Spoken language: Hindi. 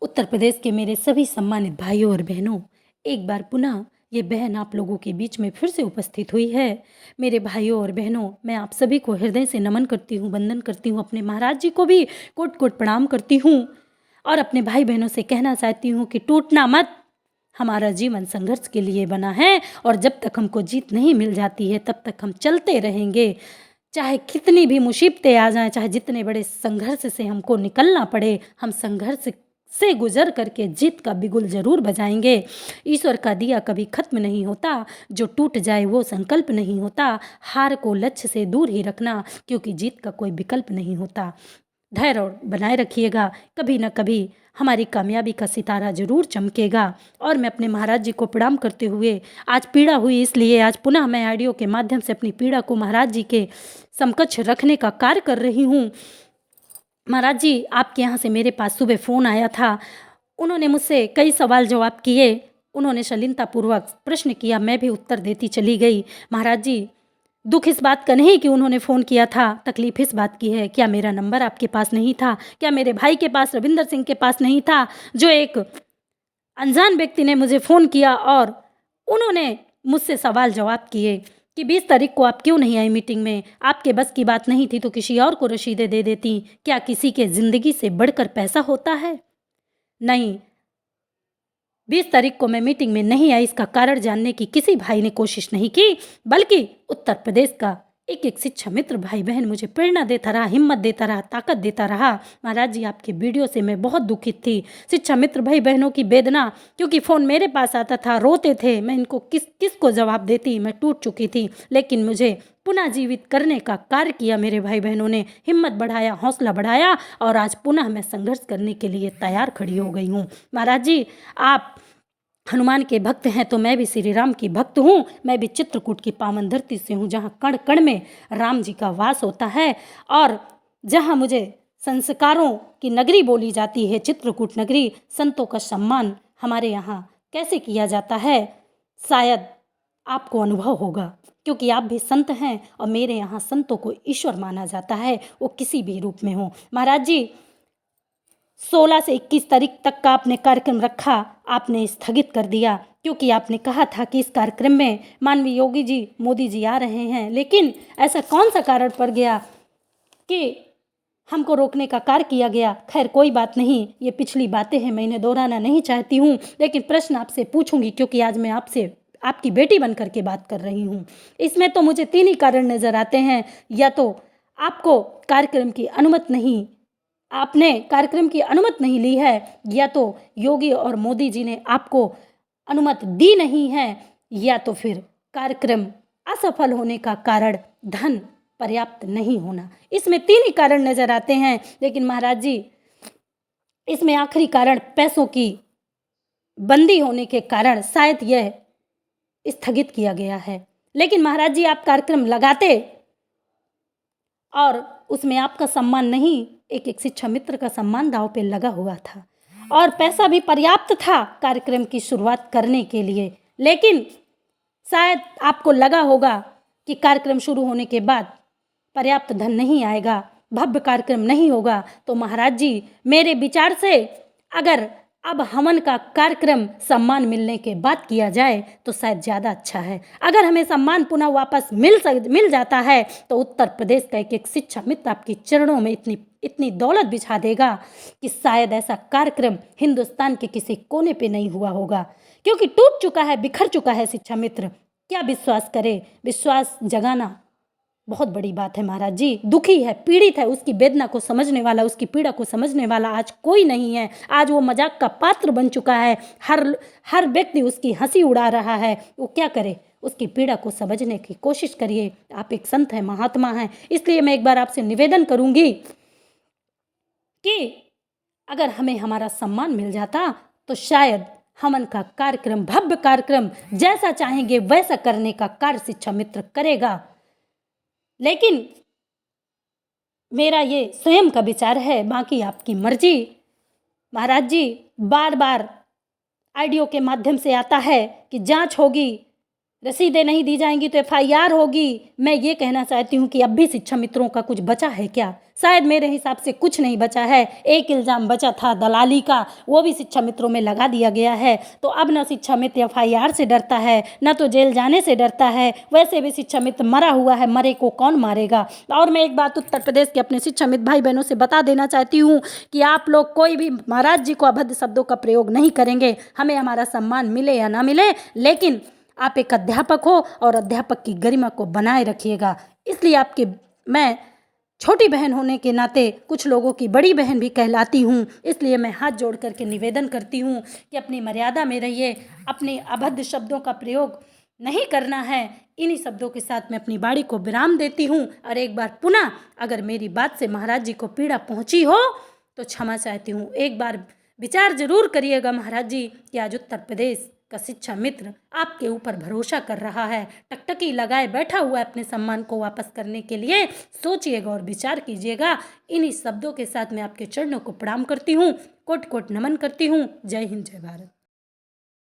उत्तर प्रदेश के मेरे सभी सम्मानित भाइयों और बहनों, एक बार पुनः ये बहन आप लोगों के बीच में फिर से उपस्थित हुई है। मेरे भाइयों और बहनों, मैं आप सभी को हृदय से नमन करती हूँ, वंदन करती हूँ, अपने महाराज जी को भी कोट कोट प्रणाम करती हूँ और अपने भाई बहनों से कहना चाहती हूँ कि टूटना मत। हमारा जीवन संघर्ष के लिए बना है और जब तक हमको जीत नहीं मिल जाती है तब तक हम चलते रहेंगे। चाहे कितनी भी मुसीबतें आ जाएं, चाहे जितने बड़े संघर्ष से हमको निकलना पड़े, हम संघर्ष से गुजर करके जीत का बिगुल जरूर बजाएंगे। ईश्वर का दिया कभी खत्म नहीं होता, जो टूट जाए वो संकल्प नहीं होता। हार को लक्ष्य से दूर ही रखना, क्योंकि जीत का कोई विकल्प नहीं होता। धैर्य और बनाए रखिएगा, कभी न कभी हमारी कामयाबी का सितारा जरूर चमकेगा। और मैं अपने महाराज जी को प्रणाम करते हुए, आज पीड़ा हुई इसलिए आज पुनः मैं ऑडियो के माध्यम से अपनी पीड़ा को महाराज जी के समकक्ष रखने का कार्य कर रही हूँ। महाराज जी, आपके यहाँ से मेरे पास सुबह फ़ोन आया था। उन्होंने मुझसे कई सवाल जवाब किए, उन्होंने शालीनतापूर्वक प्रश्न किया, मैं भी उत्तर देती चली गई। महाराज जी, दुख इस बात का नहीं कि उन्होंने फ़ोन किया था, तकलीफ़ इस बात की है, क्या मेरा नंबर आपके पास नहीं था? क्या मेरे भाई के पास, रविंदर सिंह के पास नहीं था? जो एक अनजान व्यक्ति ने मुझे फ़ोन किया और उन्होंने मुझसे सवाल जवाब किए कि 20 तारीख को आप क्यों नहीं आई मीटिंग में? आपके बस की बात नहीं थी तो किसी और को रसीदें दे देती। क्या किसी के ज़िंदगी से बढ़कर पैसा होता है? नहीं। 20 तारीख को मैं मीटिंग में नहीं आई, इसका कारण जानने की किसी भाई ने कोशिश नहीं की, बल्कि उत्तर प्रदेश का एक एक शिक्षा मित्र भाई बहन मुझे प्रेरणा देता रहा, हिम्मत देता रहा, ताकत देता रहा। महाराज जी, आपके वीडियो से मैं बहुत दुखित थी। शिक्षा मित्र भाई बहनों की वेदना, क्योंकि फ़ोन मेरे पास आता था, रोते थे, मैं इनको किसको जवाब देती? मैं टूट चुकी थी, लेकिन मुझे पुनः जीवित करने का कार्य किया। मेरे भाई बहनों ने हिम्मत बढ़ाया, हौसला बढ़ाया और आज पुनः मैं संघर्ष करने के लिए तैयार खड़ी हो गई हूँ। महाराज जी, आप हनुमान के भक्त हैं तो मैं भी श्री राम की भक्त हूँ। मैं भी चित्रकूट की पावन धरती से हूँ, जहाँ कण कण में राम जी का वास होता है और जहाँ मुझे संस्कारों की नगरी बोली जाती है, चित्रकूट नगरी। संतों का सम्मान हमारे यहाँ कैसे किया जाता है, शायद आपको अनुभव होगा, क्योंकि आप भी संत हैं और मेरे यहाँ संतों को ईश्वर माना जाता है, वो किसी भी रूप में हो। महाराज जी, 16 से 21 तारीख तक का आपने कार्यक्रम रखा, आपने स्थगित कर दिया, क्योंकि आपने कहा था कि इस कार्यक्रम में माननीय योगी जी, मोदी जी आ रहे हैं। लेकिन ऐसा कौन सा कारण पड़ गया कि हमको रोकने का कार्य किया गया? खैर कोई बात नहीं, ये पिछली बातें हैं, मैं इन्हें दोहराना नहीं चाहती हूँ, लेकिन प्रश्न आपसे पूछूंगी, क्योंकि आज मैं आपसे आपकी बेटी बन करके बात कर रही हूँ। इसमें तो मुझे 3 ही कारण नजर आते हैं। या तो आपको कार्यक्रम की अनुमति नहीं, आपने कार्यक्रम की अनुमति नहीं ली है, या तो योगी और मोदी जी ने आपको अनुमति दी नहीं है, या तो फिर कार्यक्रम असफल होने का कारण धन पर्याप्त नहीं होना। इसमें 3 ही कारण नजर आते हैं। लेकिन महाराज जी, इसमें आखिरी कारण पैसों की बंदी होने के कारण शायद यह स्थगित किया गया है। लेकिन महाराज जी, आप कार्यक्रम लगाते और उसमें आपका सम्मान नहीं, एक एक शिक्षा मित्र का सम्मान दांव पे लगा हुआ था और पैसा भी पर्याप्त था कार्यक्रम की शुरुआत करने के लिए। लेकिन शायद आपको लगा होगा कि कार्यक्रम शुरू होने के बाद पर्याप्त धन नहीं आएगा, भव्य कार्यक्रम नहीं होगा। तो महाराज जी, मेरे विचार से अगर अब हवन का कार्यक्रम सम्मान मिलने के बाद किया जाए तो शायद ज़्यादा अच्छा है। अगर हमें सम्मान पुनः वापस मिल जाता है तो उत्तर प्रदेश का एक एक शिक्षा मित्र आपके चरणों में इतनी दौलत बिछा देगा कि शायद ऐसा कार्यक्रम हिंदुस्तान के किसी कोने पे नहीं हुआ होगा, क्योंकि टूट चुका है, बिखर चुका है शिक्षा मित्र। क्या विश्वास करे? विश्वास जगाना बहुत बड़ी बात है महाराज जी। दुखी है, पीड़ित है, उसकी वेदना को समझने वाला, उसकी पीड़ा को समझने वाला आज कोई नहीं है। आज वो मजाक का पात्र बन चुका है, हर व्यक्ति उसकी हंसी उड़ा रहा है। वो क्या करे? उसकी पीड़ा को समझने की कोशिश करिए। आप एक संत हैं, महात्मा हैं, इसलिए मैं एक बार आपसे निवेदन करूंगी कि अगर हमें हमारा सम्मान मिल जाता तो शायद हवन का कार्यक्रम, भव्य कार्यक्रम, जैसा चाहेंगे वैसा करने का कार्य शिक्षा मित्र करेगा। लेकिन मेरा ये स्वयं का विचार है, बाकी आपकी मर्जी। महाराज जी, बार बार ऑडियो के माध्यम से आता है कि जांच होगी, रसीदें नहीं दी जाएंगी तो एफआईआर होगी। मैं ये कहना चाहती हूँ कि अब भी शिक्षा मित्रों का कुछ बचा है क्या? शायद मेरे हिसाब से कुछ नहीं बचा है। एक इल्ज़ाम बचा था दलाली का, वो भी शिक्षा मित्रों में लगा दिया गया है। तो अब न शिक्षा मित्र एफआईआर से डरता है, न तो जेल जाने से डरता है। वैसे भी शिक्षा मित्र मरा हुआ है, मरे को कौन मारेगा। और मैं एक बात उत्तर प्रदेश के अपने शिक्षा मित्र भाई बहनों से बता देना चाहती हूँ कि आप लोग कोई भी महाराज जी को अभद्र शब्दों का प्रयोग नहीं करेंगे। हमें हमारा सम्मान मिले या ना मिले, लेकिन आप एक अध्यापक हो और अध्यापक की गरिमा को बनाए रखिएगा। इसलिए आपके मैं छोटी बहन होने के नाते कुछ लोगों की बड़ी बहन भी कहलाती हूँ। इसलिए मैं हाथ जोड़ करके निवेदन करती हूँ कि अपनी मर्यादा में रहिए, अपने अभद्र शब्दों का प्रयोग नहीं करना है। इन्हीं शब्दों के साथ मैं अपनी बाणी को विराम देती हूँ। और एक बार पुनः अगर मेरी बात से महाराज जी को पीड़ा पहुँची हो तो क्षमा चाहती हूँ। एक बार विचार जरूर करिएगा महाराज जी कि आज उत्तर प्रदेश का शिक्षा मित्र आपके ऊपर भरोसा कर रहा है, टकटकी लगाए बैठा हुआ है अपने सम्मान को वापस करने के लिए। सोचिएगा और विचार कीजिएगा। इन्हीं शब्दों के साथ मैं आपके चरणों को प्रणाम करती हूँ, कोट कोट नमन करती हूँ। जय हिंद, जय भारत।